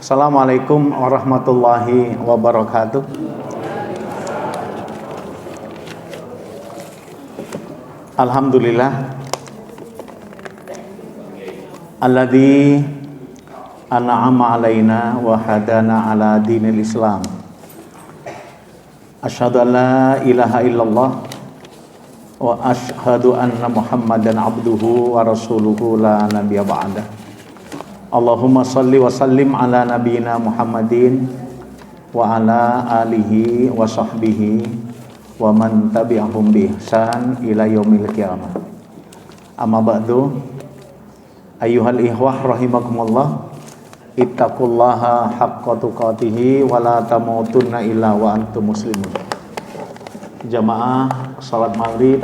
Assalamualaikum warahmatullahi wabarakatuh. Alhamdulillah alladzi an'ama alaina wa hadana ala dinil Islam. Asyhadu an la ilaha illallah wa asyhadu anna Muhammadan abduhu wa rasuluhu la nabiyya ba'dah. Allahumma salli wa sallim ala nabiyyina Muhammadin wa ala alihi wa sahbihi wa man tabi'ahum bi ihsan ila yaumil qiyamah. Amma ba'du, ayyuhal ikhwah rahimakumullah, ittaqullaha haqqa tuqatih wa la tamutunna illa wa antum muslimun. Jamaah salat maghrib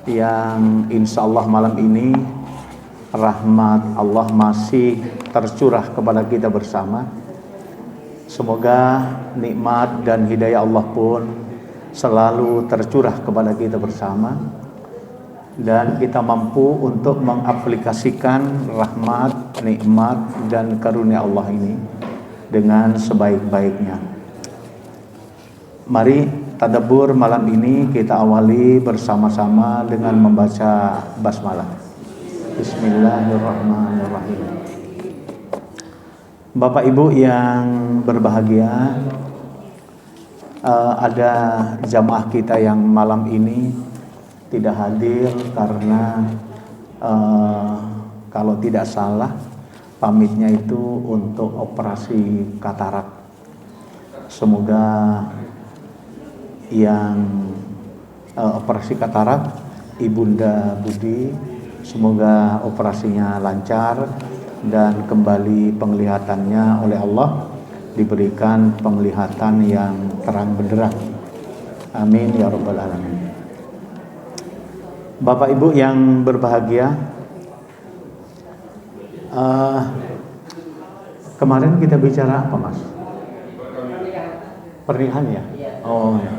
yang insyaallah malam ini rahmat Allah masih tercurah kepada kita bersama. Semoga nikmat dan hidayah Allah pun selalu tercurah kepada kita bersama, dan kita mampu untuk mengaplikasikan rahmat, nikmat, dan karunia Allah ini dengan sebaik-baiknya. Mari tadabbur malam ini kita awali bersama-sama dengan membaca basmalah. Bismillahirrahmanirrahim. Bapak Ibu yang berbahagia, ada jamaah kita yang malam ini tidak hadir karena kalau tidak salah pamitnya itu untuk operasi katarak. Semoga yang operasi katarak Ibunda Budi, semoga operasinya lancar dan kembali penglihatannya oleh Allah diberikan penglihatan yang terang benderang. Amin ya rabbal alamin. Bapak Ibu yang berbahagia, kemarin kita bicara apa, Mas? Pernikahan ya? Oh ya.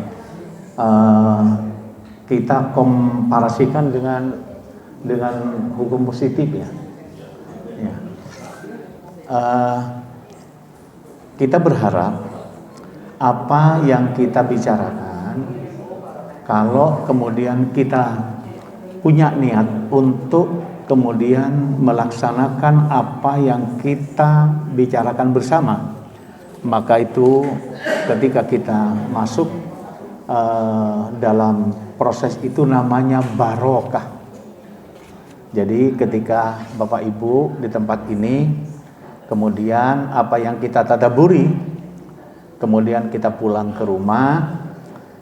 Kita komparasikan dengan hukum positif ya. Kita berharap apa yang kita bicarakan, kalau kemudian kita punya niat untuk kemudian melaksanakan apa yang kita bicarakan bersama, maka itu ketika kita masuk dalam proses itu namanya barokah. Jadi ketika Bapak Ibu di tempat ini, kemudian apa yang kita tadabburi, kemudian kita pulang ke rumah,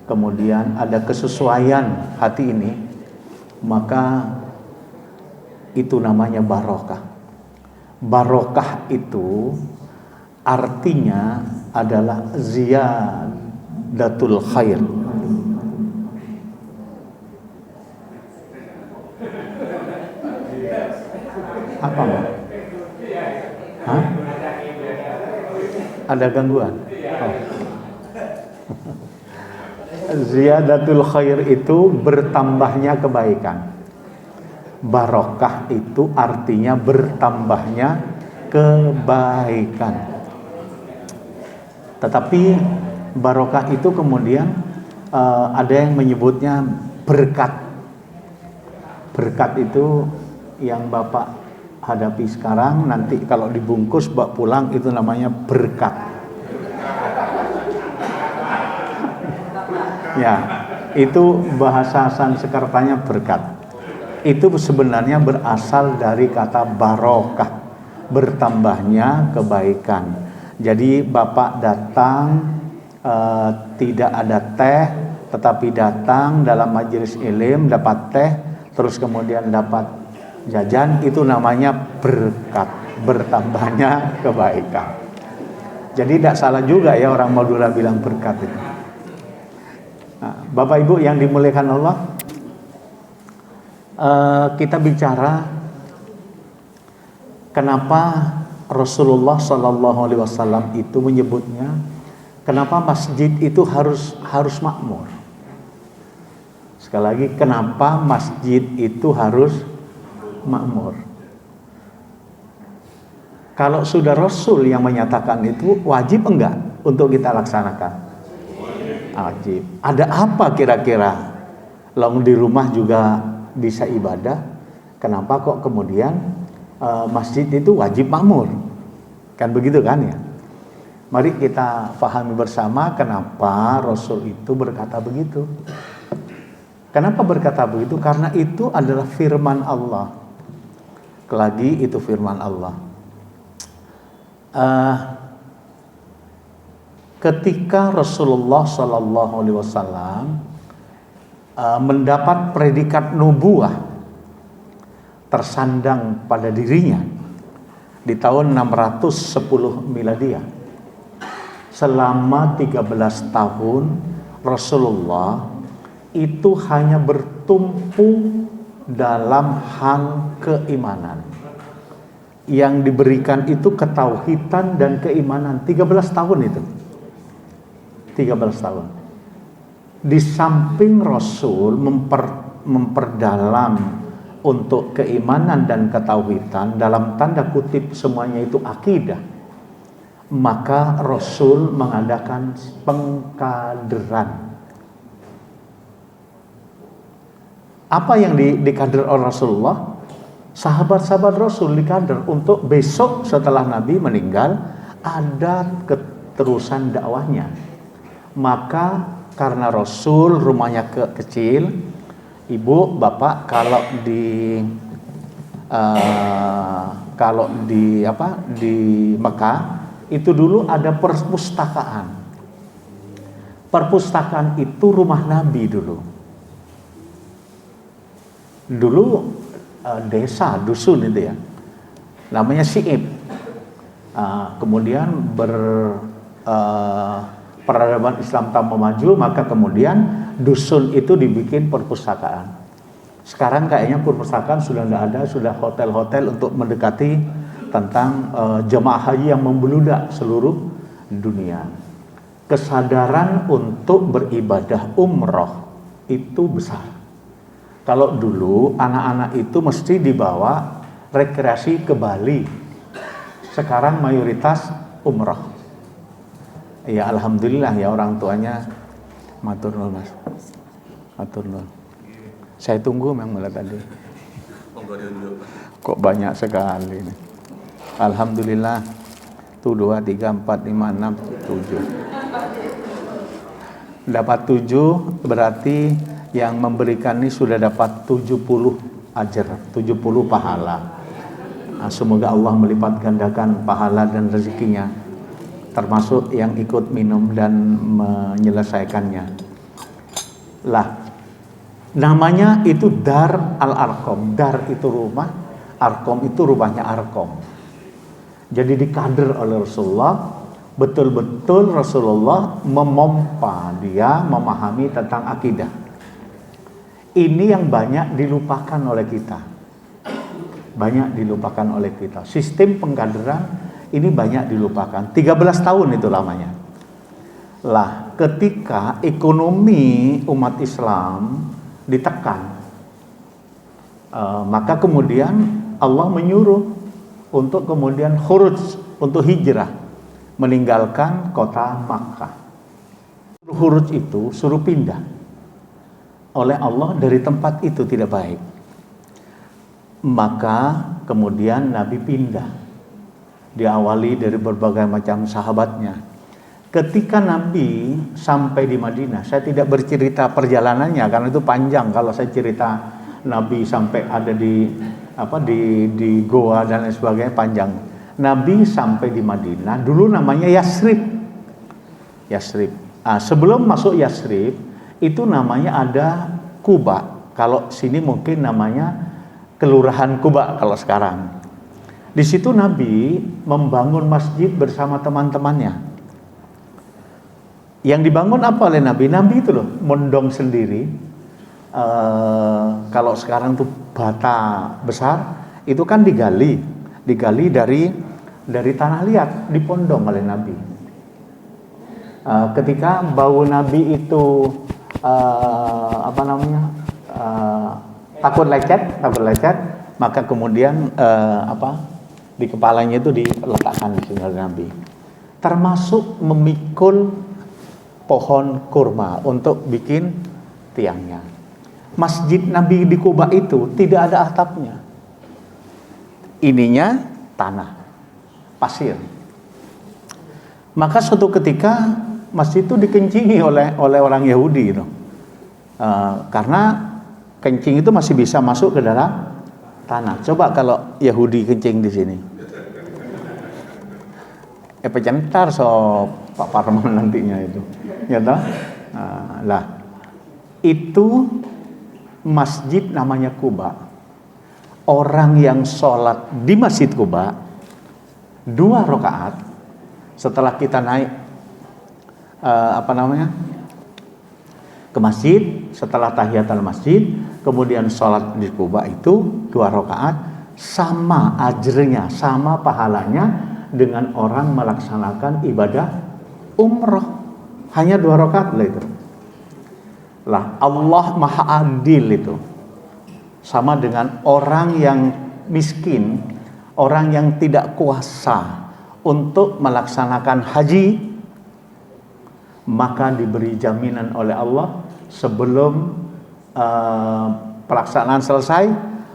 kemudian ada kesesuaian hati ini, maka itu namanya barokah. Barokah itu artinya adalah ziyadatul khair. Apa Mbak? Hah? Ada gangguan? Oh. Ziyadatul khair itu bertambahnya kebaikan. Barokah itu artinya bertambahnya kebaikan. Tetapi barokah itu kemudian ada yang menyebutnya berkat. Berkat itu yang Bapak hadapi sekarang, nanti kalau dibungkus bawa pulang itu namanya berkat. Ya, itu bahasa Sanskertanya berkat. Itu sebenarnya berasal dari kata barokah, bertambahnya kebaikan. Jadi Bapak datang tidak ada teh, tetapi datang dalam majelis ilmu dapat teh, terus kemudian dapat jajan, itu namanya berkat, bertambahnya kebaikan. Jadi tidak salah juga ya orang Madura bilang berkat itu. Nah, Bapak Ibu yang dimuliakan Allah, kita bicara kenapa Rasulullah SAW itu menyebutnya, kenapa masjid itu harus makmur. Sekali lagi, kenapa masjid itu harus makmur? Kalau sudah Rasul yang menyatakan itu, wajib enggak untuk kita laksanakan? Wajib. Ada apa kira-kira? Long di rumah juga bisa ibadah, kenapa kok kemudian masjid itu wajib makmur? Kan begitu kan ya? Mari kita pahami bersama kenapa Rasul itu berkata begitu. Kenapa berkata begitu? Karena itu adalah firman Allah. Lagi itu firman Allah. Ketika Rasulullah SAW mendapat predikat nubuah tersandang pada dirinya di tahun 610 Miladiah. Selama 13 tahun Rasulullah itu hanya bertumpu dalam hal keimanan. Yang diberikan itu ketauhidan dan keimanan. 13 tahun itu. 13 tahun. Di samping Rasul memperdalam untuk keimanan dan ketauhidan, dalam tanda kutip semuanya itu akidah, maka Rasul mengadakan pengkaderan. Apa yang dikader oleh Rasulullah? Sahabat-sahabat Rasul dikader untuk besok setelah Nabi meninggal ada keterusan dakwahnya. Maka karena Rasul rumahnya kecil, ibu, bapak kalau di Mekah itu dulu ada perpustakaan. Perpustakaan itu rumah Nabi dulu. Dulu desa, dusun itu ya, namanya Si'ib. Kemudian peradaban Islam tambah maju, maka kemudian dusun itu dibikin perpustakaan. Sekarang kayaknya perpustakaan sudah tidak ada, sudah hotel-hotel untuk mendekati tentang jemaah haji yang membeludak seluruh dunia. Kesadaran untuk beribadah umroh itu besar. Kalau dulu anak-anak itu mesti dibawa rekreasi ke Bali. Sekarang mayoritas umroh. Ya alhamdulillah ya, orang tuanya matur nuwun Mas. Matur nuwun. Saya tunggu memang mulai tadi. Kok banyak sekali nih. Alhamdulillah. Tuh 2, 3, 4, 5, 6, 7. Dapat 7 berarti yang memberikan ini sudah dapat 70 ajar, 70 pahala. Nah, semoga Allah melipat gandakan pahala dan rezekinya, termasuk yang ikut minum dan menyelesaikannya. Lah, namanya itu Dar Al-Arqam. Dar itu rumah, Arqam itu rumahnya Arqam. Jadi dikader oleh Rasulullah, betul-betul Rasulullah memompa dia memahami tentang akidah. Ini yang banyak dilupakan oleh kita. Banyak dilupakan oleh kita. Sistem pengkaderan ini banyak dilupakan. 13 tahun itu lamanya. Lah, ketika ekonomi umat Islam ditekan, maka kemudian Allah menyuruh untuk kemudian khuruj, untuk hijrah, meninggalkan kota Makkah. Khuruj itu suruh pindah oleh Allah dari tempat itu, tidak baik. Maka kemudian Nabi pindah, diawali dari berbagai macam sahabatnya. Ketika Nabi sampai di Madinah, saya tidak bercerita perjalanannya karena itu panjang kalau saya cerita Nabi sampai ada di goa dan lain sebagainya, panjang. Nabi sampai di Madinah, dulu namanya Yasrib. Yasrib. Sebelum masuk Yasrib itu namanya ada Kuba. Kalau sini mungkin namanya Kelurahan Kuba kalau sekarang. Di situ Nabi membangun masjid bersama teman-temannya. Yang dibangun apa oleh Nabi? Nabi itu loh mondong sendiri. Kalau sekarang tuh bata besar itu kan digali dari tanah liat, dipondong oleh Nabi. Ketika bau Nabi itu takut lecet, maka kemudian Di kepalanya itu diletakkan di sini oleh Nabi. Termasuk memikul pohon kurma untuk bikin tiangnya. Masjid Nabi di Kuba itu tidak ada atapnya. Ininya tanah, pasir. Maka suatu ketika masjid itu dikencingi oleh orang Yahudi, karena kencing itu masih bisa masuk ke dalam tanah. Coba kalau Yahudi kencing di sini, pecentar so Pak Parman nantinya itu, ya toh. Lah itu masjid namanya Kuba. Orang yang sholat di Masjid Kuba 2 rakaat setelah kita naik ke masjid, setelah tahiyatul masjid, kemudian sholat di Kuba itu 2 rakaat, sama ajrnya, sama pahalanya dengan orang melaksanakan ibadah umroh. Hanya 2 rakaat lah itu. Lah Allah Maha Adil itu. Sama dengan orang yang miskin, orang yang tidak kuasa untuk melaksanakan haji, maka diberi jaminan oleh Allah sebelum pelaksanaan selesai,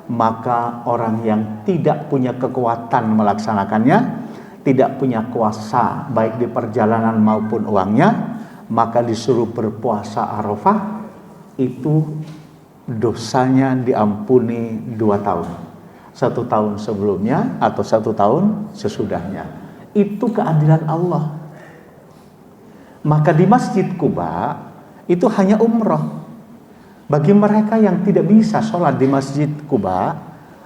maka orang yang tidak punya kekuatan melaksanakannya, tidak punya kuasa baik di perjalanan maupun uangnya, maka disuruh berpuasa Arafah, itu dosanya diampuni 2 tahun. 1 tahun sebelumnya atau 1 tahun sesudahnya. Itu keadilan Allah. Maka di Masjid Kuba itu hanya umroh. Bagi mereka yang tidak bisa sholat di Masjid Kuba,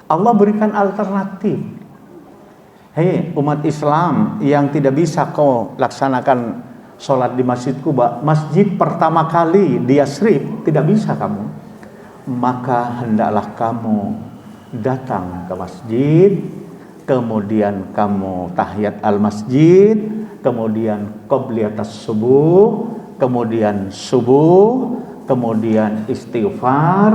Allah berikan alternatif. Hei umat Islam yang tidak bisa kau laksanakan sholat di Masjid Kuba, masjid pertama kali di Yasrib tidak bisa kamu, maka hendaklah kamu datang ke masjid, kemudian kamu tahiyat al-masjid, kemudian qobliyatas subuh, kemudian subuh, kemudian istighfar,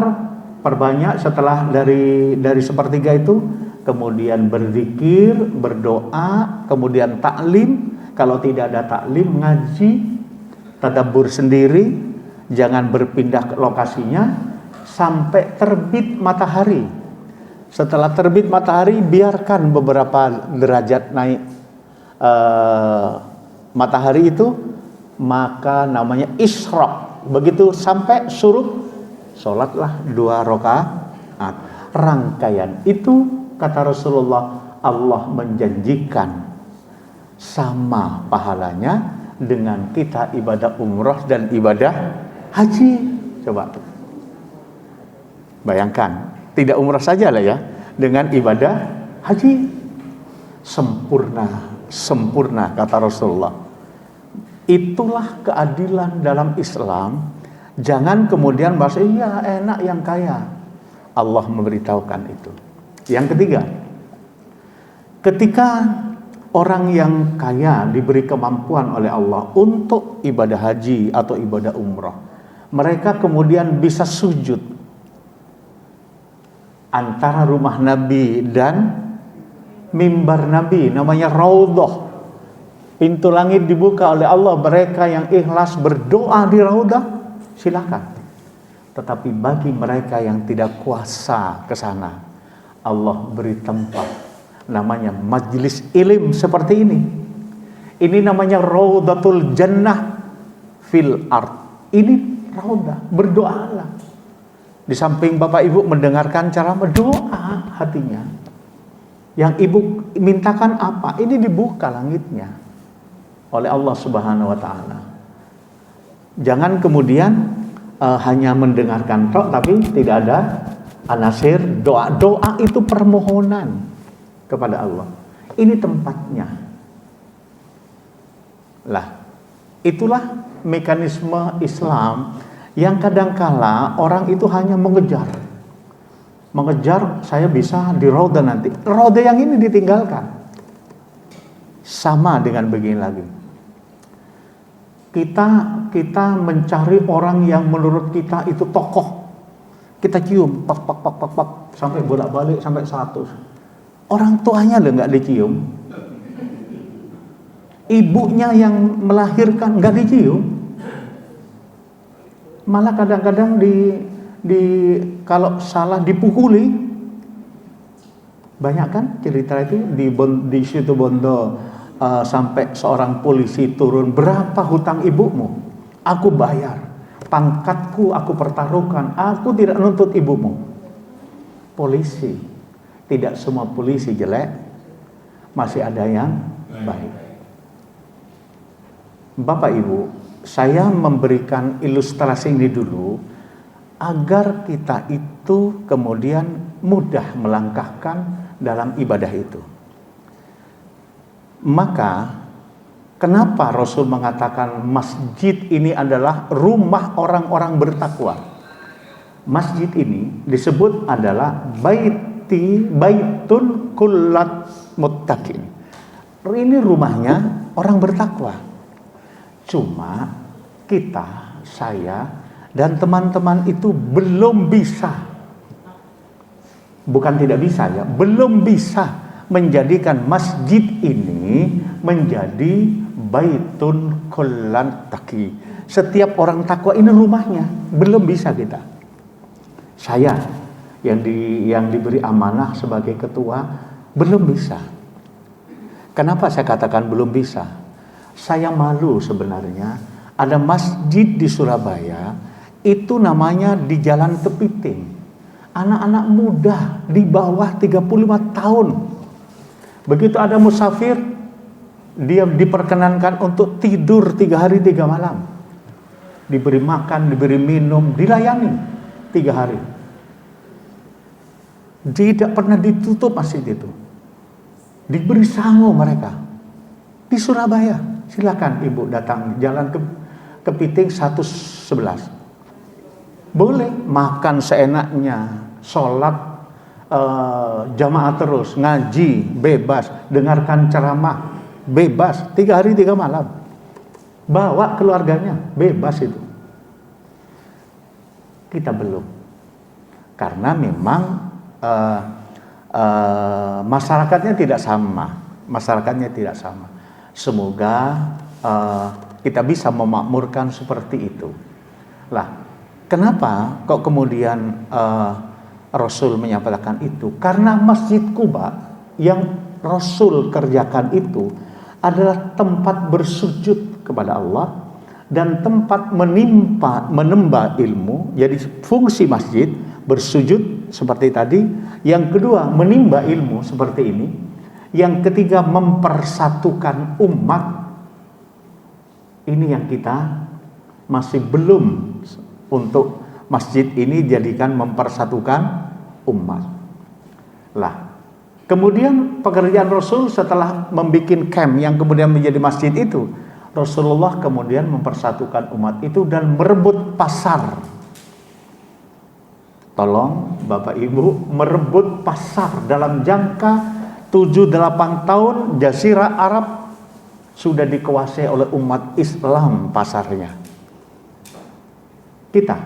perbanyak setelah dari sepertiga itu, kemudian berzikir, berdoa, kemudian taklim, kalau tidak ada taklim ngaji, tadabbur sendiri, jangan berpindah ke lokasinya sampai terbit matahari. Setelah terbit matahari, biarkan beberapa derajat naik matahari itu, maka namanya isyraq. Begitu sampai surut, sholatlah 2 rakaat. Rangkaian itu, kata Rasulullah, Allah menjanjikan sama pahalanya dengan kita ibadah umroh dan ibadah haji. Coba bayangkan, tidak umrah saja lah ya, dengan ibadah haji sempurna kata Rasulullah. Itulah keadilan dalam Islam. Jangan kemudian bahasa iya enak yang kaya. Allah memberitahukan itu. Yang ketiga, ketika orang yang kaya diberi kemampuan oleh Allah untuk ibadah haji atau ibadah umrah, mereka kemudian bisa sujud antara rumah Nabi dan mimbar Nabi, namanya Raudhah. Pintu langit dibuka oleh Allah, mereka yang ikhlas berdoa di Raudhah, silakan. Tetapi bagi mereka yang tidak kuasa ke sana, Allah beri tempat namanya majlis ilm seperti ini. Ini namanya Raudhatul Jannah fil ard. Ini Raudhah, berdoalah. Di samping Bapak Ibu mendengarkan cara berdoa hatinya, yang Ibu mintakan apa? Ini dibuka langitnya oleh Allah Subhanahu wa taala. Jangan kemudian hanya mendengarkan tok tapi tidak ada anasir doa. Doa itu permohonan kepada Allah. Ini tempatnya. Lah, itulah mekanisme Islam yang kadangkala orang itu hanya mengejar, saya bisa di Raudhah nanti. Raudhah yang ini ditinggalkan. Sama dengan begini lagi. Kita mencari orang yang menurut kita itu tokoh. Kita cium, pak, sampai bolak-balik sampai 100. Orang tuanya loh nggak dicium. Ibunya yang melahirkan nggak dicium. Malah kadang-kadang kalau salah dipukuli. Banyak kan cerita itu di situ Bondo, sampai seorang polisi turun, berapa hutang ibumu? Aku bayar. Pangkatku aku pertaruhkan. Aku tidak nuntut ibumu. Polisi, tidak semua polisi jelek, masih ada yang baik. Bapak Ibu, saya memberikan ilustrasi ini dulu agar kita itu kemudian mudah melangkahkan dalam ibadah itu. Maka kenapa Rasul mengatakan masjid ini adalah rumah orang-orang bertakwa? Masjid ini disebut adalah baitun kullat muttaqin. Ini rumahnya orang bertakwa. Cuma kita, saya, dan teman-teman itu belum bisa, bukan tidak bisa ya, belum bisa menjadikan masjid ini menjadi baitun kullan taqi. Setiap orang takwa ini rumahnya, belum bisa kita. Saya yang diberi amanah sebagai ketua belum bisa. Kenapa saya katakan belum bisa? Saya malu sebenarnya, ada masjid di Surabaya itu namanya di Jalan Tepiting. Anak-anak muda di bawah 35 tahun. Begitu ada musafir, dia diperkenankan untuk tidur 3 hari 3 malam. Diberi makan, diberi minum, dilayani 3 hari. Tidak pernah ditutup masjid itu. Diberi sangu mereka. Di Surabaya. Silakan Ibu datang Jalan Kepiting 111. Boleh makan seenaknya, sholat jamaah terus, ngaji bebas, dengarkan ceramah bebas, 3 hari 3 malam. Bawa keluarganya, bebas itu. Kita belum. Karena memang masyarakatnya tidak sama. Masyarakatnya tidak sama. Semoga kita bisa memakmurkan seperti itu. Lah, kenapa kok kemudian Rasul menyampaikan itu? Karena Masjid Quba yang Rasul kerjakan itu adalah tempat bersujud kepada Allah dan tempat menimba ilmu. Jadi fungsi masjid bersujud seperti tadi. Yang kedua, menimba ilmu seperti ini. Yang ketiga, mempersatukan umat. Ini yang kita masih belum untuk masjid ini jadikan mempersatukan umat. Lah, kemudian pekerjaan Rasul setelah membuat camp yang kemudian menjadi masjid itu, Rasulullah kemudian mempersatukan umat itu dan merebut pasar. Tolong Bapak Ibu, merebut pasar dalam jangka 7-8 tahun Jazirah Arab sudah dikuasai oleh umat Islam pasarnya. Kita